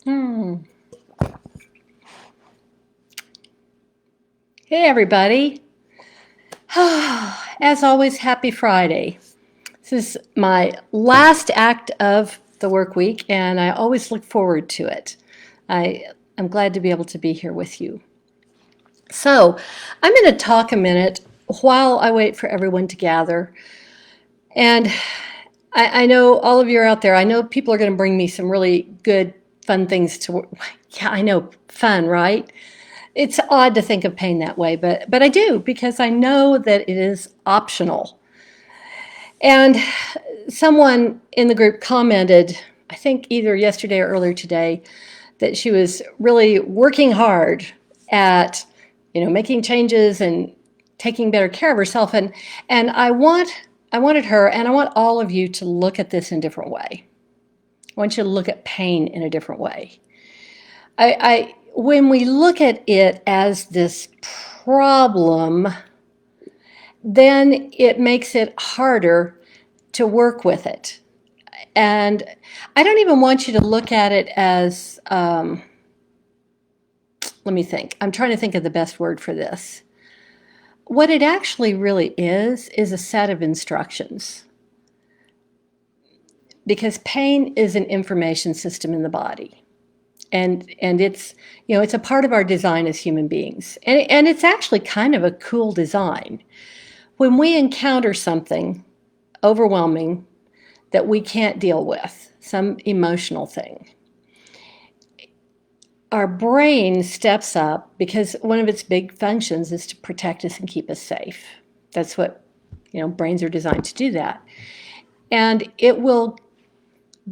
Hmm. Hey, everybody. As always, happy Friday. This is my last act of the work week, and I always look forward to it. I'm glad to be able to be here with you. So, I'm going to talk a minute while I wait for everyone to gather. And I know all of you are out there. I know people are going to bring me some really good, fun things to. Yeah, I know, fun, right? It's odd to think of pain that way, but I do because I know that it is optional. And someone in the group commented, I think either yesterday or earlier today, that she was really working hard at, making changes and taking better care of herself. And I wanted her, and I want all of you to look at this in a different way. I want you to look at pain in a different way. When we look at it as this problem, then it makes it harder to work with it. And I don't even want you to look at it as, let me think. I'm trying to think of the best word for this. What it actually really is a set of instructions. Because pain is an information system in the body. And it's it's a part of our design as human beings, and it's actually kind of a cool design. When we encounter something overwhelming that we can't deal with, some emotional thing, our brain steps up because one of its big functions is to protect us and keep us safe. That's what brains are designed to do, that, and it will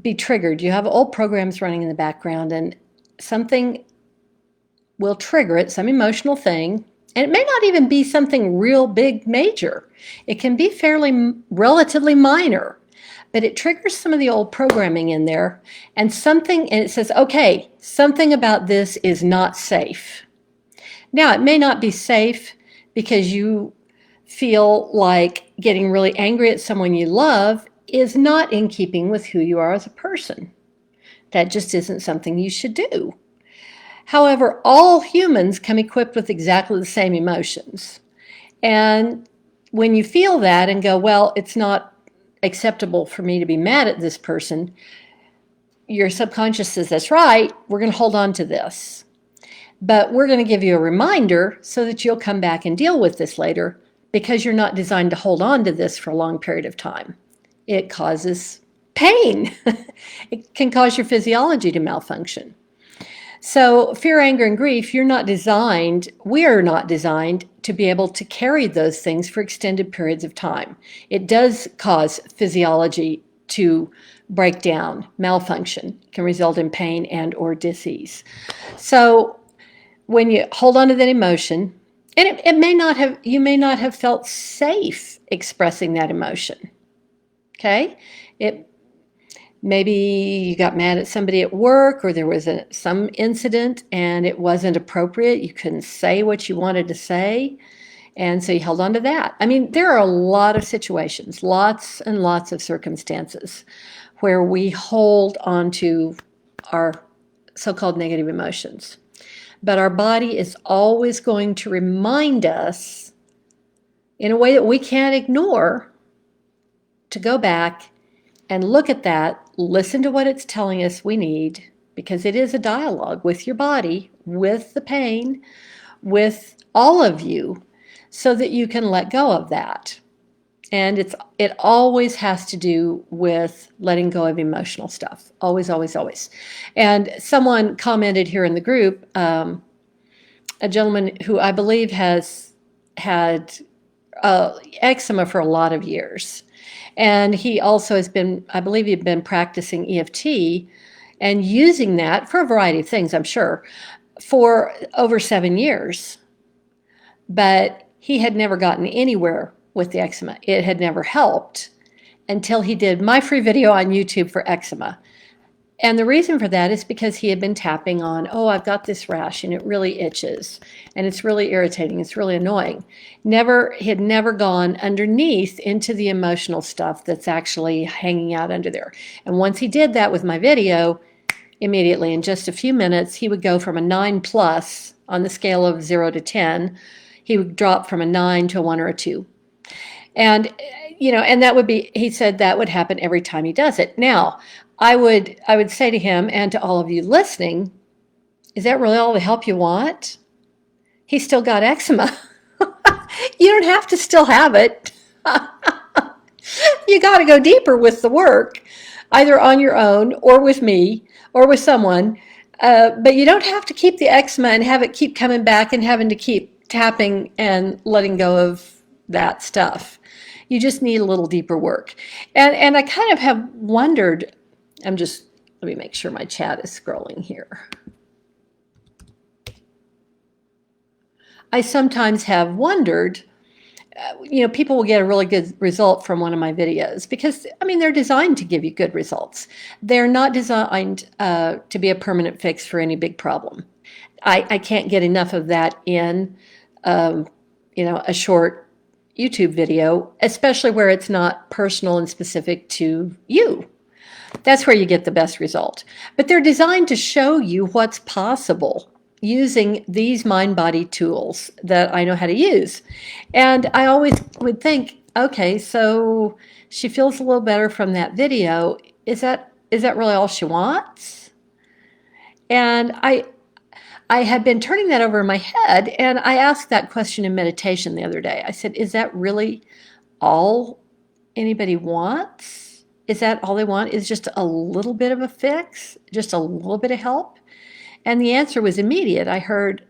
be triggered. You have old programs running in the background, and something will trigger it, some emotional thing, and it may not even be something real big, major. It can be relatively minor, but it triggers some of the old programming in there, and it says, okay, something about this is not safe. Now, it may not be safe because you feel like getting really angry at someone you love is not in keeping with who you are as a person. That just isn't something you should do. However, all humans come equipped with exactly the same emotions. And when you feel that and go, well, it's not acceptable for me to be mad at this person, your subconscious says, that's right, we're going to hold on to this. But we're going to give you a reminder so that you'll come back and deal with this later, because you're not designed to hold on to this for a long period of time. It causes pain. It can cause your physiology to malfunction. So fear, anger, and grief, we are not designed to be able to carry those things for extended periods of time. It does cause physiology to break down, malfunction, can result in pain and or disease. So when you hold on to that emotion, and you may not have felt safe expressing that emotion. Okay? Maybe you got mad at somebody at work, or there was some incident and it wasn't appropriate. You couldn't say what you wanted to say, and so you held on to that. I mean, there are a lot of situations, lots and lots of circumstances where we hold on to our so-called negative emotions. But our body is always going to remind us in a way that we can't ignore to go back and look at that, listen to what it's telling us we need, because it is a dialogue with your body, with the pain, with all of you, so that you can let go of that. And it always has to do with letting go of emotional stuff. Always, always, always. And someone commented here in the group, a gentleman who I believe has had eczema for a lot of years. And he also I believe he'd been practicing EFT and using that for a variety of things, I'm sure, for over 7 years. But he had never gotten anywhere with the eczema. It had never helped until he did my free video on YouTube for eczema. And the reason for that is because he had been tapping on, oh, I've got this rash and it really itches and it's really irritating, it's really annoying. He had never gone underneath into the emotional stuff that's actually hanging out under there. And once he did that with my video, immediately in just a few minutes, he would go from a 9 plus on the scale of 0 to 10. He would drop from a 9 to a 1 or a 2. And, and that would be, he said that would happen every time he does it. Now, I would say to him and to all of you listening, is that really all the help you want? He's still got eczema. You don't have to still have it. You got to go deeper with the work, either on your own or with me or with someone. But you don't have to keep the eczema and have it keep coming back and having to keep tapping and letting go of that stuff. You just need a little deeper work. And I kind of have wondered, let me make sure my chat is scrolling here. I sometimes have wondered, people will get a really good result from one of my videos because, they're designed to give you good results. They're not designed to be a permanent fix for any big problem. I can't get enough of that in, a short YouTube video, especially where it's not personal and specific to you. That's where you get the best result. But they're designed to show you what's possible using these mind-body tools that I know how to use. And I always would think, okay, so she feels a little better from that video. Is that really all she wants? And I had been turning that over in my head, and I asked that question in meditation the other day. I said, is that really all anybody wants? Is that all they want, is just a little bit of a fix, just a little bit of help? And the answer was immediate. I heard,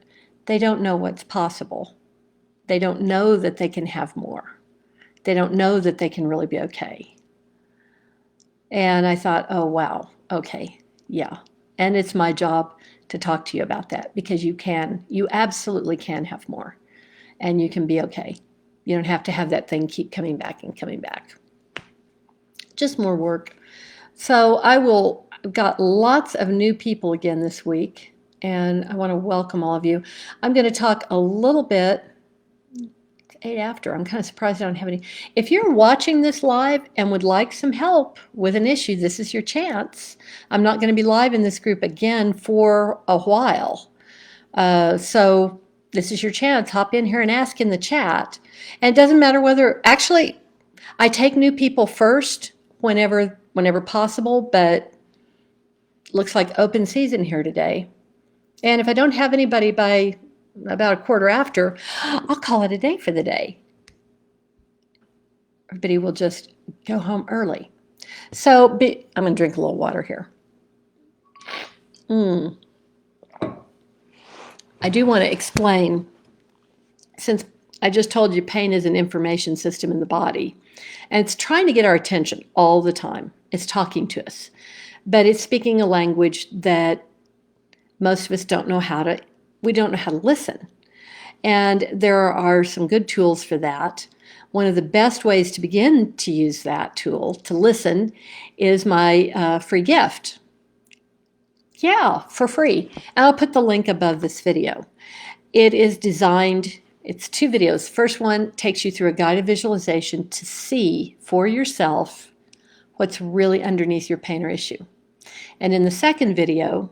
they don't know what's possible. They don't know that they can have more. They don't know that they can really be okay. And I thought, oh, wow, okay, yeah. And it's my job to talk to you about that because you absolutely can have more and you can be okay. You don't have to have that thing keep coming back and coming back. Just more work. So I've got lots of new people again this week, and I want to welcome all of you. I'm going to talk a little bit. It's 8 after. I'm kind of surprised I don't have any. If you're watching this live and would like some help with an issue, this is your chance. I'm not going to be live in this group again for a while. So this is your chance. Hop in here and ask in the chat. And it doesn't matter whether, actually, I take new people first whenever possible, but looks like open season here today. And if I don't have anybody by about a quarter after, I'll call it a day for the day. Everybody will just go home early. So I'm going to drink a little water here. I do want to explain, since I just told you pain is an information system in the body, and it's trying to get our attention all the time. It's talking to us, but it's speaking a language that most of us don't know how to listen. And there are some good tools for that. One of the best ways to begin to use that tool to listen is my free gift. Yeah, for free. And I'll put the link above this video. It is designed, it's 2 videos. First one takes you through a guided visualization to see for yourself what's really underneath your pain or issue. And in the second video,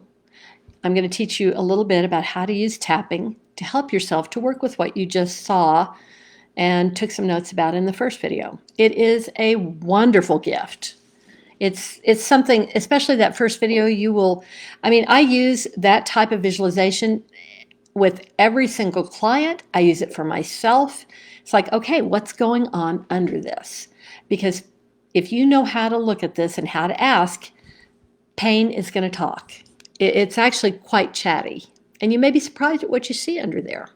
I'm going to teach you a little bit about how to use tapping to help yourself to work with what you just saw and took some notes about in the first video. It is a wonderful gift. It's something, especially that first video, I use that type of visualization with every single client. I use it for myself. It's like, okay, what's going on under this? Because if you know how to look at this and how to ask, pain is going to talk. It's actually quite chatty. And you may be surprised at what you see under there.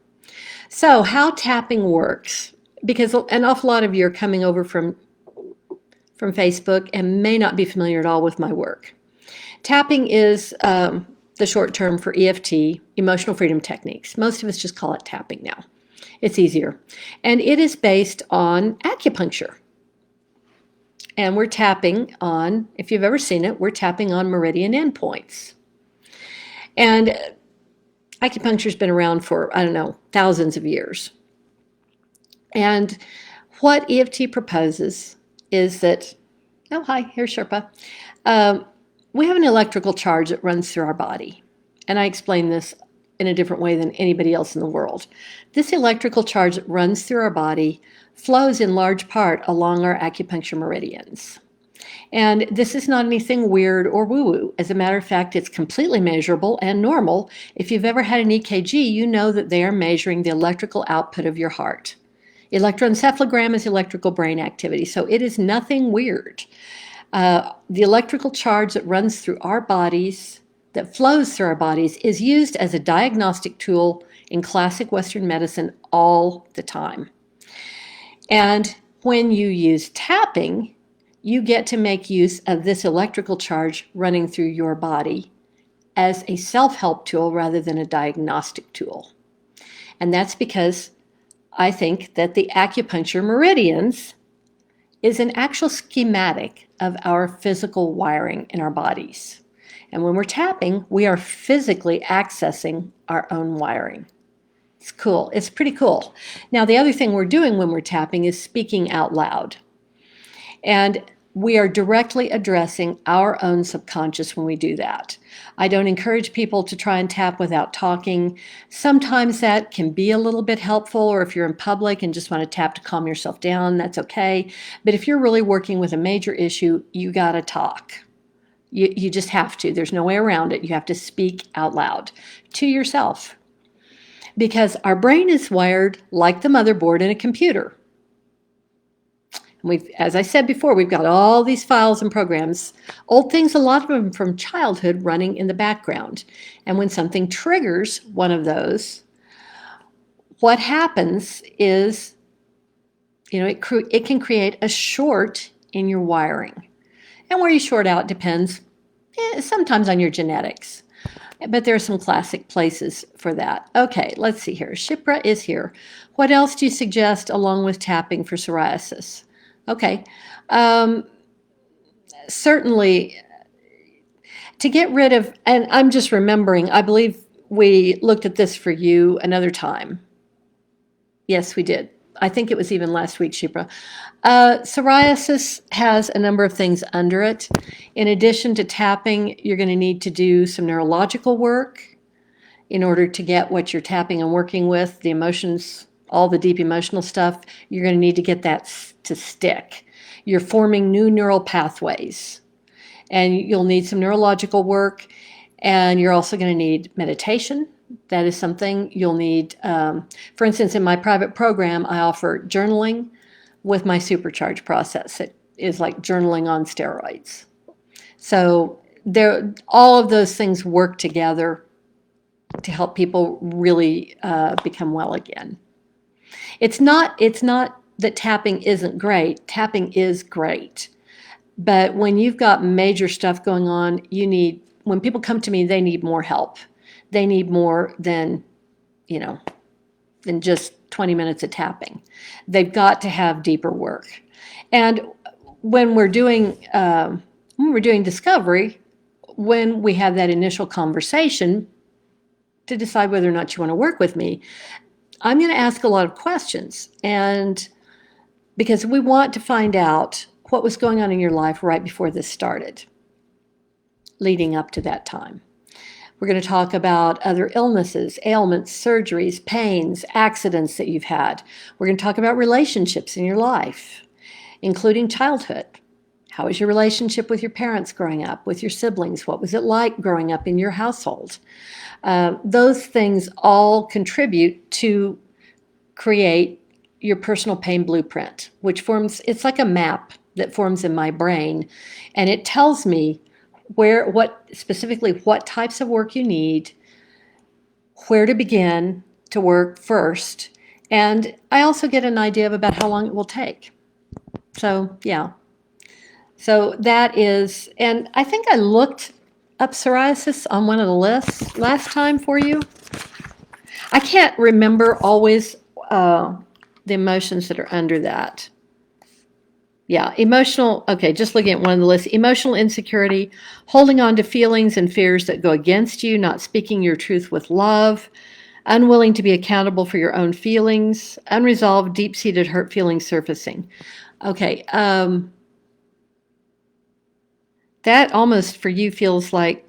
So how tapping works, because an awful lot of you are coming over from Facebook and may not be familiar at all with my work. Tapping is the short term for EFT, Emotional Freedom Techniques. Most of us just call it tapping now. It's easier. And it is based on acupuncture. And we're tapping on, if you've ever seen it, we're tapping on meridian endpoints. And acupuncture's been around for, I don't know, thousands of years. And what EFT proposes is that, oh, hi, here's Sherpa. We have an electrical charge that runs through our body. And I explain this in a different way than anybody else in the world. This electrical charge that runs through our body flows in large part along our acupuncture meridians. And this is not anything weird or woo-woo. As a matter of fact, it's completely measurable and normal. If you've ever had an EKG, you know that they are measuring the electrical output of your heart. Electroencephalogram is electrical brain activity, so it is nothing weird. The electrical charge that runs through our bodies, that flows through our bodies, is used as a diagnostic tool in classic Western medicine all the time. And when you use tapping, you get to make use of this electrical charge running through your body as a self-help tool rather than a diagnostic tool. And that's because I think that the acupuncture meridians is an actual schematic of our physical wiring in our bodies. And when we're tapping, we are physically accessing our own wiring. It's cool. It's pretty cool. Now, the other thing we're doing when we're tapping is speaking out loud. And we are directly addressing our own subconscious when we do that. I don't encourage people to try and tap without talking. Sometimes that can be a little bit helpful, or if you're in public and just want to tap to calm yourself down, that's okay. But if you're really working with a major issue, you got to talk. You just have to. There's no way around it. You have to speak out loud to yourself. Because our brain is wired like the motherboard in a computer. As I said before, we've got all these files and programs, old things, a lot of them from childhood, running in the background. And when something triggers one of those, what happens is, it can create a short in your wiring. And where you short out depends sometimes on your genetics. But there are some classic places for that. Okay, let's see here. Shipra is here. What else do you suggest along with tapping for psoriasis? Okay, certainly to get rid of, and I'm just remembering, I believe we looked at this for you another time. Yes, we did. I think it was even last week, Shipra. Psoriasis has a number of things under it. In addition to tapping, you're going to need to do some neurological work in order to get what you're tapping and working with, the emotions, all the deep emotional stuff. You're going to need to get that to stick. You're forming new neural pathways, and you'll need some neurological work, and you're also going to need meditation. That is something you'll need. For instance, in my private program, I offer journaling with my supercharge process. It is like journaling on steroids. So all of those things work together to help people really become well again. It's not that tapping isn't great. Tapping is great. But when you've got major stuff going on, when people come to me, they need more help. They need more than just 20 minutes of tapping. They've got to have deeper work. And when we're doing discovery, when we have that initial conversation to decide whether or not you want to work with me, I'm going to ask a lot of questions, and because we want to find out what was going on in your life right before this started, leading up to that time. We're going to talk about other illnesses, ailments, surgeries, pains, accidents that you've had. We're going to talk about relationships in your life, including childhood. How was your relationship with your parents growing up, with your siblings? What was it like growing up in your household? Those things all contribute to create your personal pain blueprint, which it's like a map that forms in my brain, and it tells me specifically what types of work you need, where to begin to work first, and I also get an idea about how long it will take. So, yeah. So that is, and I think I looked up psoriasis on one of the lists last time for you. I can't remember always the emotions that are under that. Yeah, emotional, okay, just looking at one of the lists, emotional insecurity, holding on to feelings and fears that go against you, not speaking your truth with love, unwilling to be accountable for your own feelings, unresolved, deep-seated hurt feelings surfacing. Okay, that almost for you feels like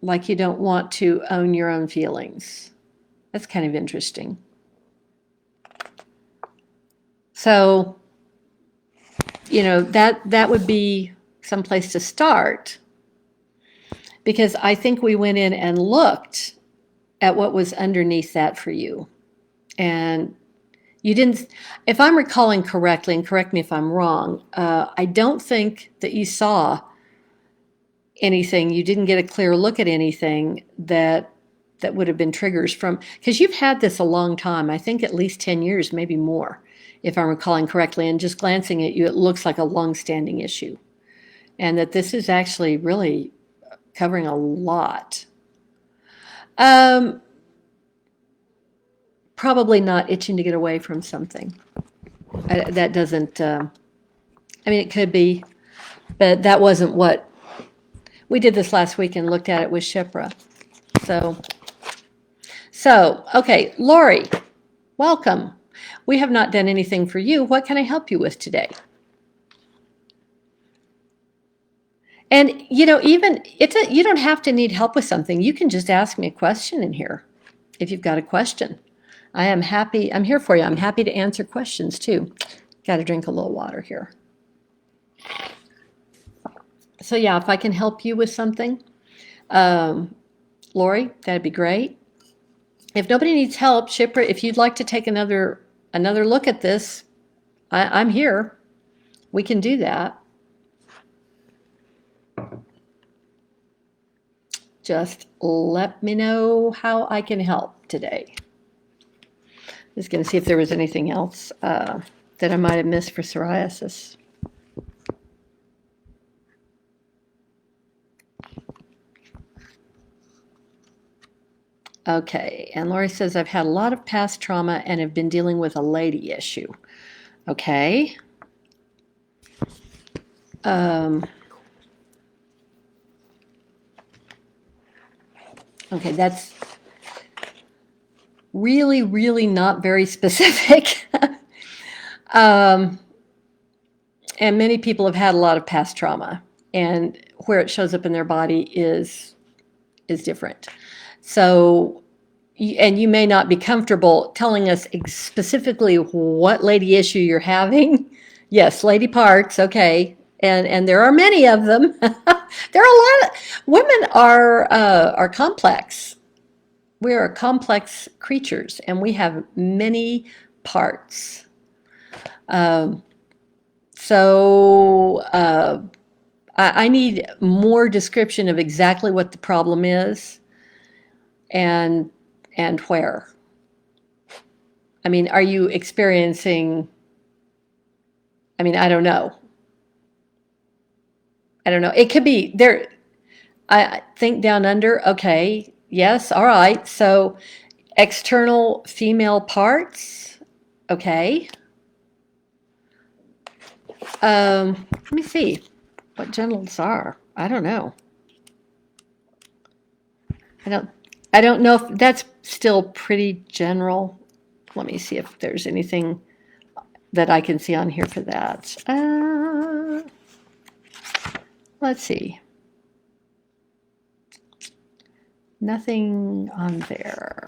you don't want to own your own feelings. That's kind of interesting. So, that would be some place to start, because I think we went in and looked at what was underneath that for you. And you didn't, if I'm recalling correctly, and correct me if I'm wrong, I don't think that you saw anything, you didn't get a clear look at anything that would have been triggers from, because you've had this a long time, I think at least 10 years, maybe more, if I'm recalling correctly. And just glancing at you, it looks like a long-standing issue. And that this is actually really covering a lot. Probably not itching to get away from something. That doesn't, it could be, but that wasn't what, we did this last week and looked at it with Shipra. So, okay, Lori, welcome. We have not done anything for you. What can I help you with today? And, even, you don't have to need help with something. You can just ask me a question in here if you've got a question. I'm here for you. I'm happy to answer questions too. Got to drink a little water here. So yeah, if I can help you with something, Lori, that'd be great. If nobody needs help, Shipra, if you'd like to take another look at this, I'm here. We can do that. Just let me know how I can help today. Just going to see if there was anything else that I might have missed for psoriasis. Okay, and Lori says, I've had a lot of past trauma and have been dealing with a lady issue. Okay. Okay, that's really, really not very specific. And many people have had a lot of past trauma, and where it shows up in their body is different. So, and you may not be comfortable telling us specifically what lady issue you're having. Yes, lady parts, okay. And there are many of them. There are a lot of women are complex. We are complex creatures, and we have many parts. I need more description of exactly what the problem is and where. Are you experiencing, I don't know. It could be there. I think down under, okay, yes, all right. So external female parts, okay. Let me see what genitals are. I don't know. I don't know if that's still pretty general. Let me see if there's anything that I can see on here for that. Let's see. Nothing on there.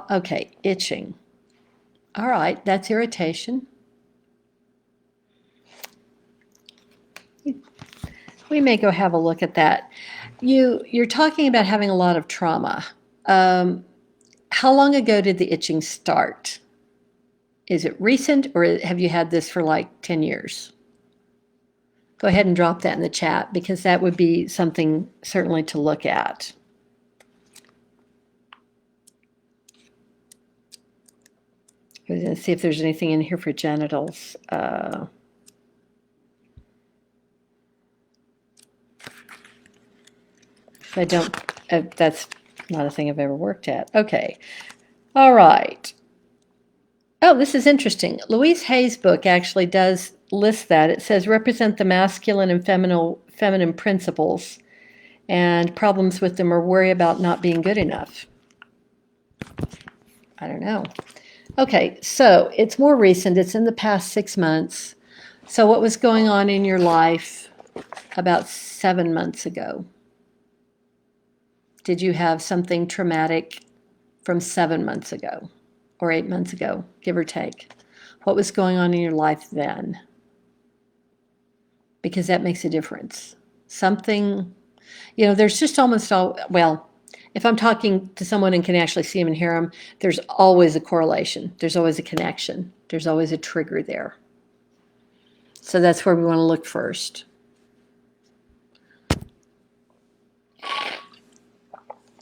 Okay, itching. All right, that's irritation. We may go have a look at that. You're talking about having a lot of trauma. How long ago did the itching start? Is it recent, or have you had this for like 10 years? Go ahead and drop that in the chat, because that would be something certainly to look at. We're going to see if there's anything in here for genitals. I don't That's not a thing I've ever worked at. Okay. All right. Oh, this is interesting. Louise Hay's book actually does list that. It says represent the masculine and feminine principles, and problems with them are worry about not being good enough. I don't know. Okay, so it's more recent. It's in the past 6 months. So what was going on in your life about 7 months ago? Did you have something traumatic from 7 months ago or 8 months ago, give or take? What was going on in your life then? Because that makes a difference. Something, there's just almost all, well, if I'm talking to someone and can actually see them and hear them, there's always a correlation. There's always a connection. There's always a trigger there. So that's where we want to look first.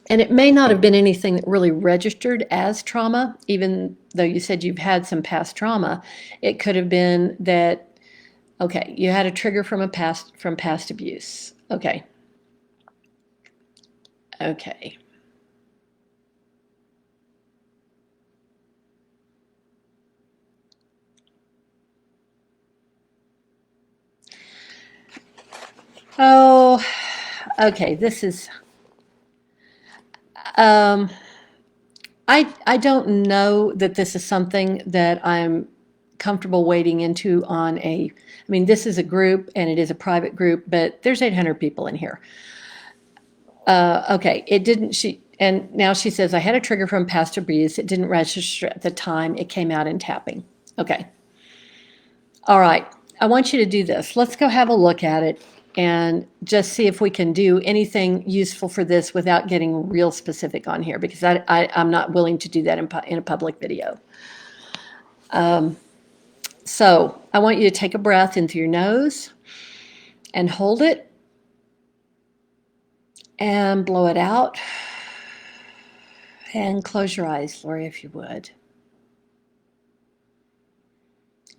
And it may not have been anything that really registered as trauma, even though you said you've had some past trauma. It could have been that, okay, you had a trigger from past abuse. Okay. Okay. Oh, okay. This is. I don't know that this is something that I'm comfortable wading into on a. I mean, this is a group and it is a private group, but there's 800 people in here. Okay, it didn't. And now she says I had a trigger from past abuse. It didn't register at the time. It came out in tapping. Okay. All right. I want you to do this. Let's go have a look at it and just see if we can do anything useful for this without getting real specific on here, because I'm not willing to do that in a public video. So I want you to take a breath in through your nose and hold it and blow it out. And close your eyes, Lori, if you would.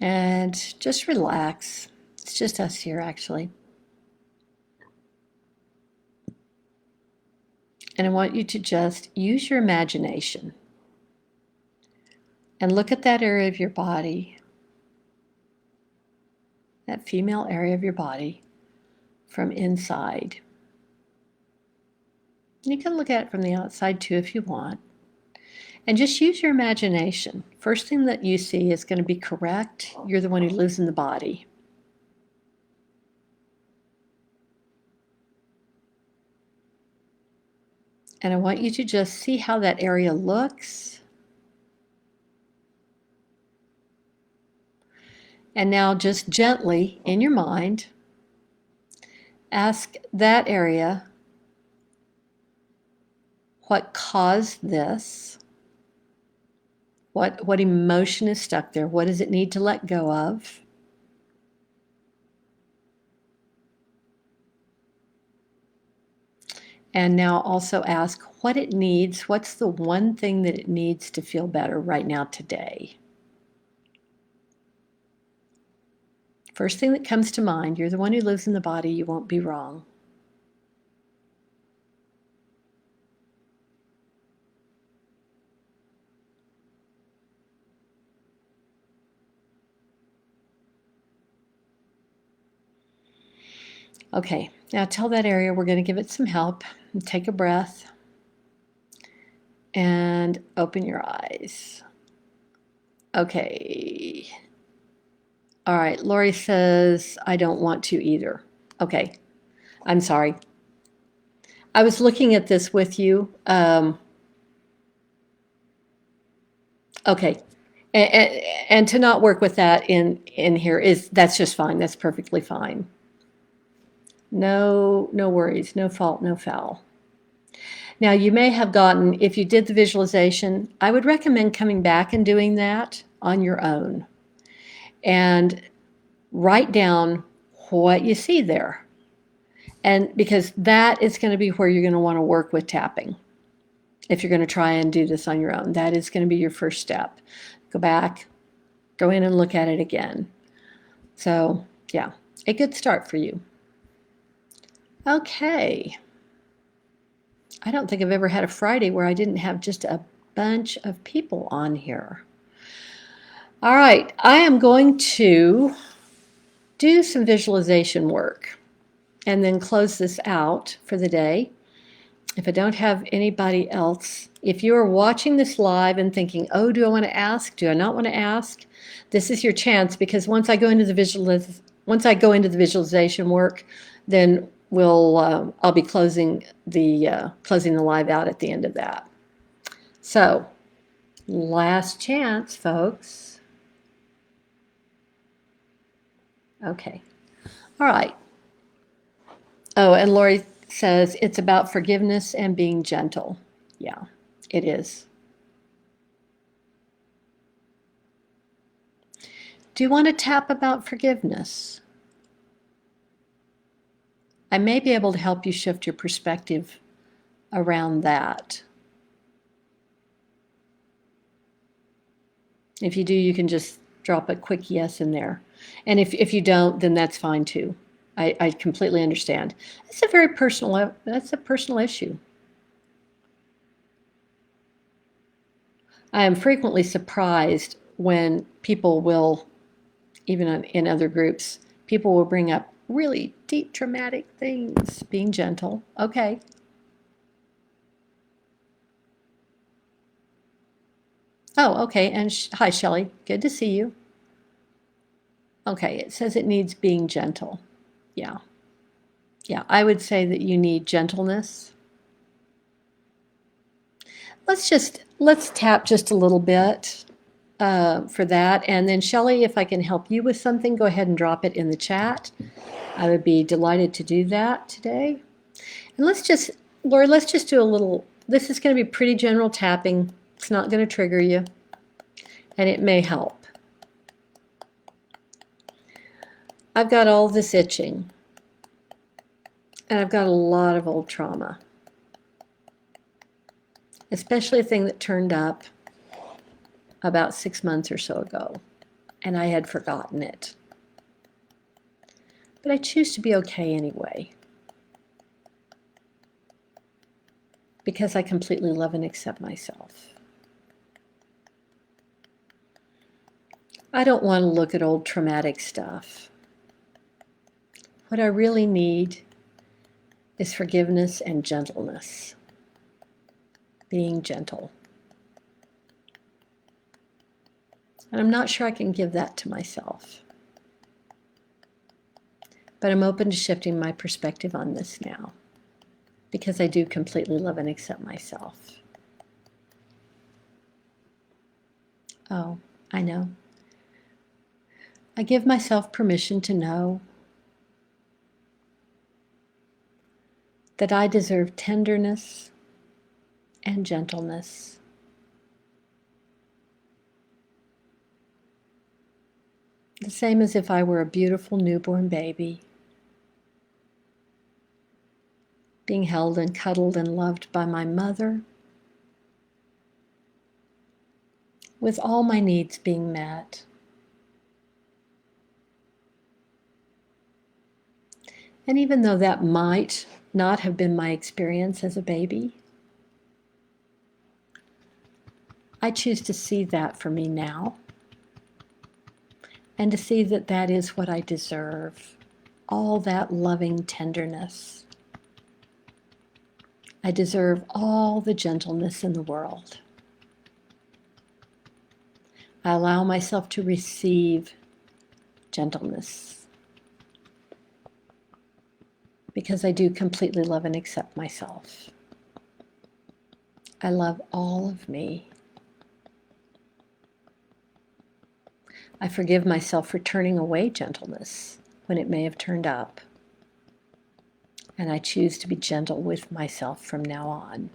And just relax. It's just us here, actually. And I want you to just use your imagination and look at that area of your body, that female area of your body, from inside. You can look at it from the outside too if you want. And just use your imagination. First thing that you see is going to be correct. You're the one who lives in the body. And I want you to just see how that area looks. And now just gently in your mind, ask that area, what caused this? What emotion is stuck there? What does it need to let go of? And now also ask what it needs. What's the one thing that it needs to feel better right now today? First thing that comes to mind, you're the one who lives in the body, you won't be wrong. Okay, now tell that area we're going to give it some help. Take a breath and open your eyes. Okay. All right, Lori says, I don't want to either. Okay, I'm sorry. I was looking at this with you. Okay, and to not work with that in here that's just fine. That's perfectly fine. No worries, no fault, no foul. Now you may have gotten, if you did the visualization, I would recommend coming back and doing that on your own. And write down what you see there. And because that is going to be where you're going to want to work with tapping. If you're going to try and do this on your own, that is going to be your first step. Go back, go in and look at it again. So yeah, a good start for you. Okay. I don't think I've ever had a Friday where I didn't have just a bunch of people on here. All right, I am going to do some visualization work and then close this out for the day. If I don't have anybody else, if you are watching this live and thinking, oh, do I want to ask? Do I not want to ask? This is your chance, because once I go into the visualization work, then I'll be closing the live out at the end of that. So, last chance, folks. Okay. All right. Oh, and Lori says it's about forgiveness and being gentle. Yeah, it is. Do you want to tap about forgiveness? I may be able to help you shift your perspective around that. If you do, you can just drop a quick yes in there. And if you don't, then that's fine too. I completely understand. That's a personal issue. I am frequently surprised when people will, even in other groups, people will bring up really deep, traumatic things. Being gentle. Okay. Oh, okay. And hi, Shelley. Good to see you. Okay, it says it needs being gentle. Yeah. Yeah, I would say that you need gentleness. Let's tap just a little bit for that. And then Shelley, if I can help you with something, go ahead and drop it in the chat. I would be delighted to do that today. And Lori, let's just do a little, this is going to be pretty general tapping. It's not going to trigger you. And it may help. I've got all this itching. And I've got a lot of old trauma. Especially a thing that turned up about 6 months or so ago. And I had forgotten it. But I choose to be okay anyway. Because I completely love and accept myself. I don't want to look at old traumatic stuff. What I really need is forgiveness and gentleness. Being gentle. And I'm not sure I can give that to myself. But I'm open to shifting my perspective on this now, because I do completely love and accept myself. Oh, I know. I give myself permission to know that I deserve tenderness and gentleness. The same as if I were a beautiful newborn baby, being held and cuddled and loved by my mother, with all my needs being met. And even though that might not have been my experience as a baby, I choose to see that for me now, and to see that that is what I deserve, all that loving tenderness. I deserve all the gentleness in the world. I allow myself to receive gentleness, because I do completely love and accept myself. I love all of me. I forgive myself for turning away gentleness when it may have turned up. And I choose to be gentle with myself from now on.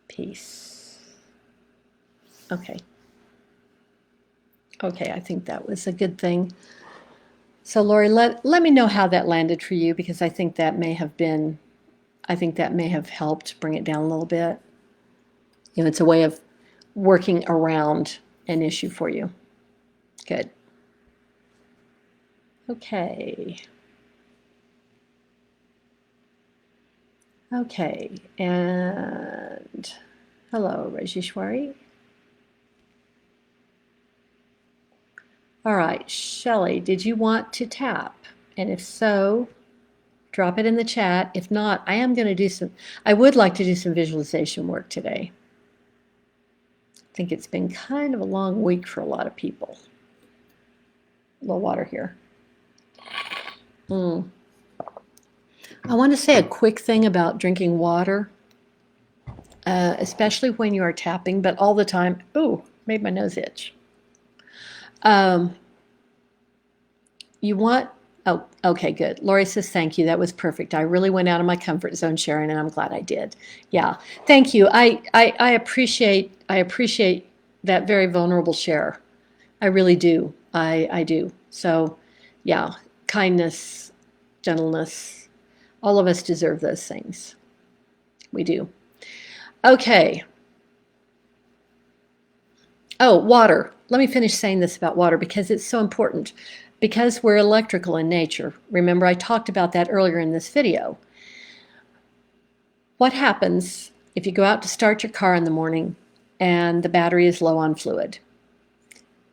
Peace. Okay. Okay, I think that was a good thing. So Lori, let me know how that landed for you, because I think that may have helped bring it down a little bit. You know, it's a way of working around an issue for you. Good. Okay. Okay, and hello, Rajeshwari. All right, Shelley, did you want to tap? And if so, drop it in the chat. If not, I would like to do some visualization work today. I think it's been kind of a long week for a lot of people. A little water here. I want to say a quick thing about drinking water, especially when you are tapping, but all the time. Ooh, made my nose itch. You want, oh, okay, good. Lori says, thank you. That was perfect. I really went out of my comfort zone, Sharon, and I'm glad I did. Yeah, thank you. I appreciate that very vulnerable share. I really do. I do. So, yeah, kindness, gentleness, all of us deserve those things. We do. Okay. Oh, water. Let me finish saying this about water because it's so important. Because we're electrical in nature. Remember, I talked about that earlier in this video. What happens if you go out to start your car in the morning and the battery is low on fluid?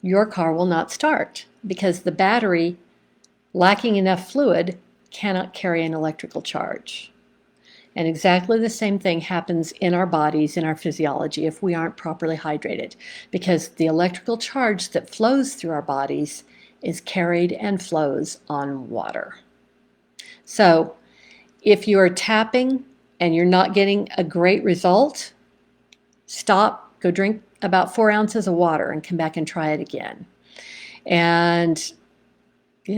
Your car will not start because the battery, lacking enough fluid, cannot carry an electrical charge. And exactly the same thing happens in our bodies, in our physiology, if we aren't properly hydrated, because the electrical charge that flows through our bodies is carried and flows on water. So if you are tapping and you're not getting a great result, stop, go drink about 4 ounces of water and come back and try it again. And,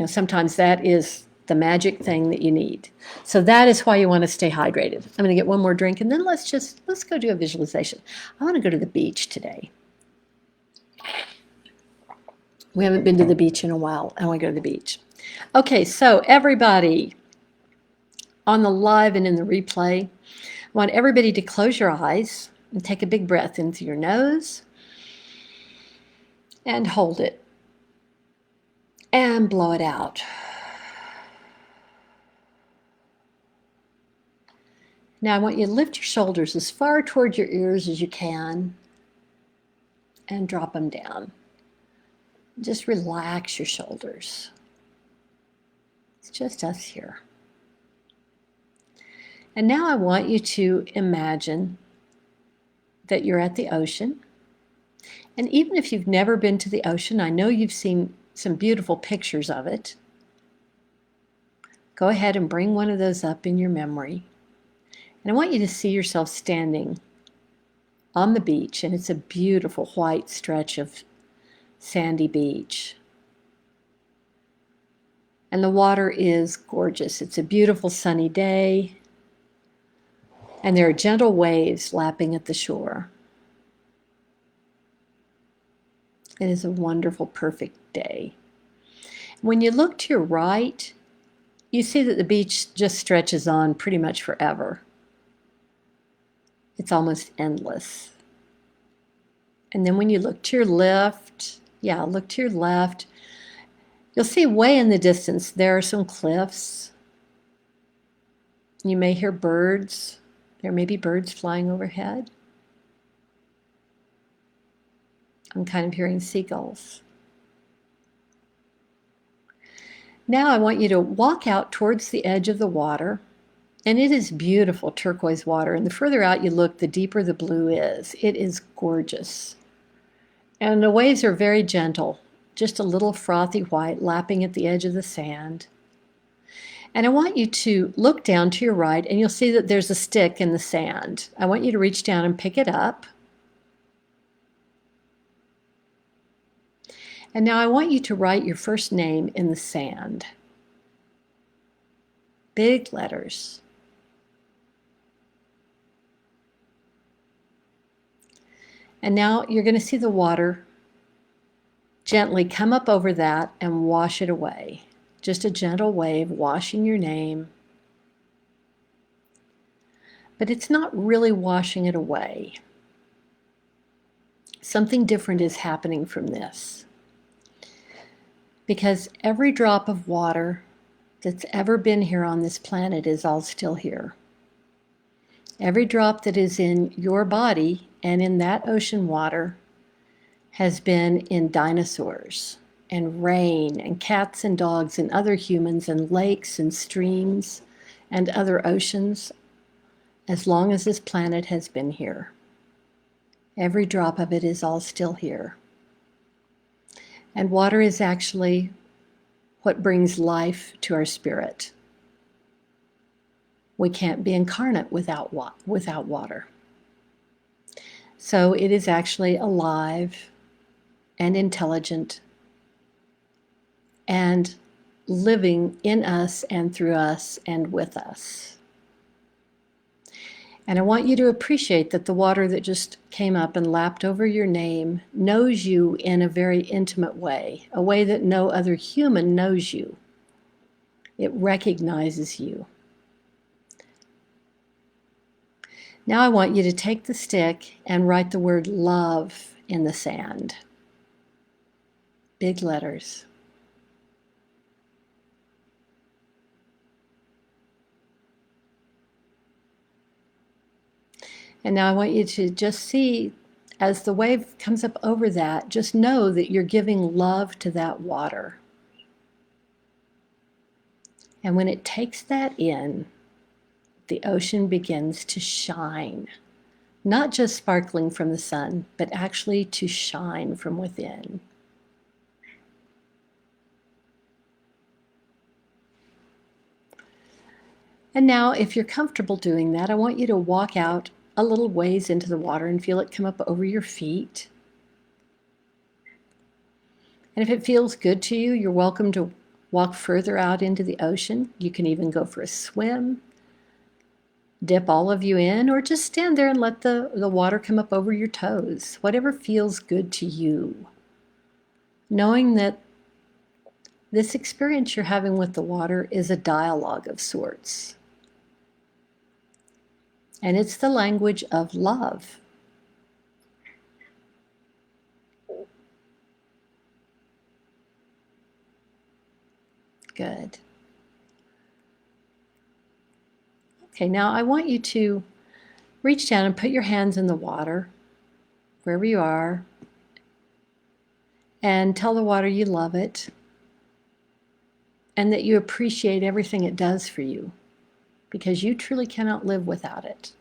sometimes that is the magic thing that you need. So that is why you want to stay hydrated. I'm going to get one more drink and then let's go do a visualization. I want to go to the beach today. We haven't been to the beach in a while. I want to go to the beach. Okay, so everybody on the live and in the replay, I want everybody to close your eyes and take a big breath in through your nose and hold it and blow it out. Now I want you to lift your shoulders as far toward your ears as you can and drop them down. Just relax your shoulders. It's just us here. And now I want you to imagine that you're at the ocean. And even if you've never been to the ocean, I know you've seen some beautiful pictures of it. Go ahead and bring one of those up in your memory. And I want you to see yourself standing on the beach, and it's a beautiful white stretch of sandy beach. And the water is gorgeous. It's a beautiful sunny day, and there are gentle waves lapping at the shore. It is a wonderful, perfect day. When you look to your right, you see that the beach just stretches on pretty much forever. It's almost endless. And then when you look to your left, look to your left, you'll see way in the distance there are some cliffs. You may hear birds. There may be birds flying overhead. I'm kind of hearing seagulls. Now I want you to walk out towards the edge of the water. And it is beautiful turquoise water. And the further out you look, the deeper the blue is. It is gorgeous. And the waves are very gentle, just a little frothy white lapping at the edge of the sand. And I want you to look down to your right, and you'll see that there's a stick in the sand. I want you to reach down and pick it up. And now I want you to write your first name in the sand. Big letters. And now you're going to see the water gently come up over that and wash it away. Just a gentle wave washing your name. But it's not really washing it away. Something different is happening from this. Because every drop of water that's ever been here on this planet is all still here. Every drop that is in your body and in that ocean water has been in dinosaurs and rain and cats and dogs and other humans and lakes and streams and other oceans as long as this planet has been here. Every drop of it is all still here. And water is actually what brings life to our spirit. We can't be incarnate without water. So it is actually alive and intelligent and living in us and through us and with us. And I want you to appreciate that the water that just came up and lapped over your name knows you in a very intimate way, a way that no other human knows you. It recognizes you. Now I want you to take the stick and write the word love in the sand. Big letters. And now I want you to just see, as the wave comes up over that, just know that you're giving love to that water. And when it takes that in, the ocean begins to shine. Not just sparkling from the sun, but actually to shine from within. And now, if you're comfortable doing that, I want you to walk out a little ways into the water and feel it come up over your feet. And if it feels good to you, you're welcome to walk further out into the ocean. You can even go for a swim, dip all of you in, or just stand there and let the water come up over your toes, whatever feels good to you. Knowing that this experience you're having with the water is a dialogue of sorts. And it's the language of love. Good. Okay, now I want you to reach down and put your hands in the water, wherever you are, and tell the water you love it and that you appreciate everything it does for you, because you truly cannot live without it.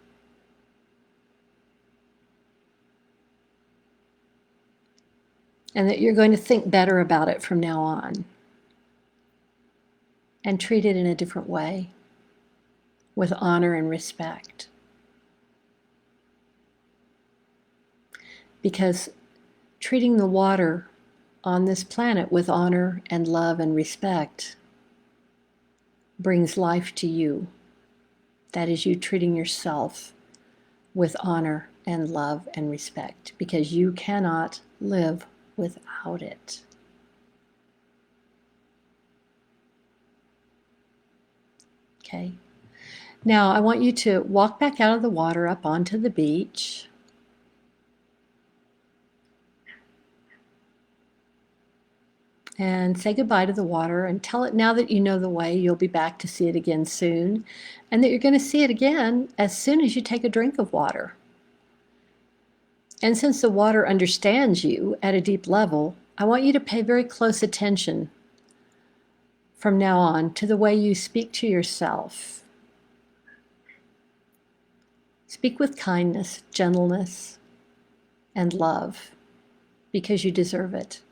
And that you're going to think better about it from now on and treat it in a different way, with honor and respect. Because treating the water on this planet with honor and love and respect brings life to you. That is you treating yourself with honor and love and respect, because you cannot live without it. Okay. Now I want you to walk back out of the water up onto the beach. And say goodbye to the water and tell it, now that you know the way, you'll be back to see it again soon, and that you're going to see it again as soon as you take a drink of water. And since the water understands you at a deep level, I want you to pay very close attention from now on to the way you speak to yourself. Speak with kindness, gentleness, and love, because you deserve it.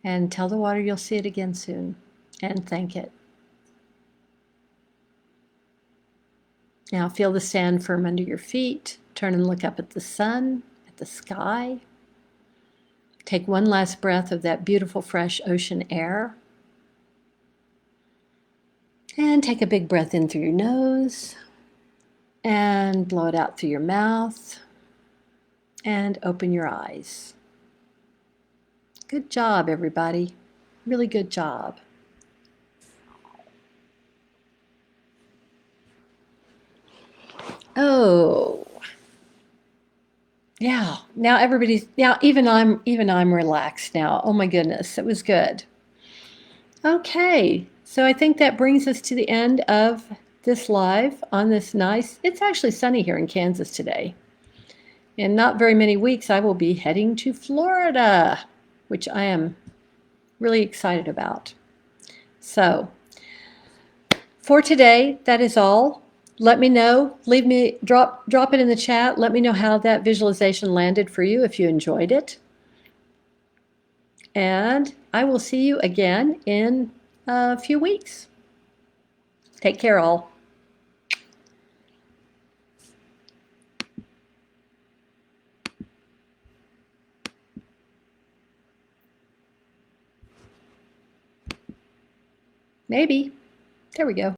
And tell the water you'll see it again soon, and thank it. Now feel the sand firm under your feet. Turn and look up at the sun, at the sky. Take one last breath of that beautiful, fresh ocean air. And take a big breath in through your nose, and blow it out through your mouth, and open your eyes. Good job, everybody. Really good job. Oh, Yeah, now everybody's now even I'm relaxed now. Oh my goodness, it was good. Okay, so I think that brings us to the end of this live on this nice. It's actually sunny here in Kansas today. In not very many weeks, I will be heading to Florida, which I am really excited about. So, for today, that is all. Let me know. Leave me drop it in the chat. Let me know how that visualization landed for you if you enjoyed it. And I will see you again in a few weeks. Take care, all. Maybe. There we go.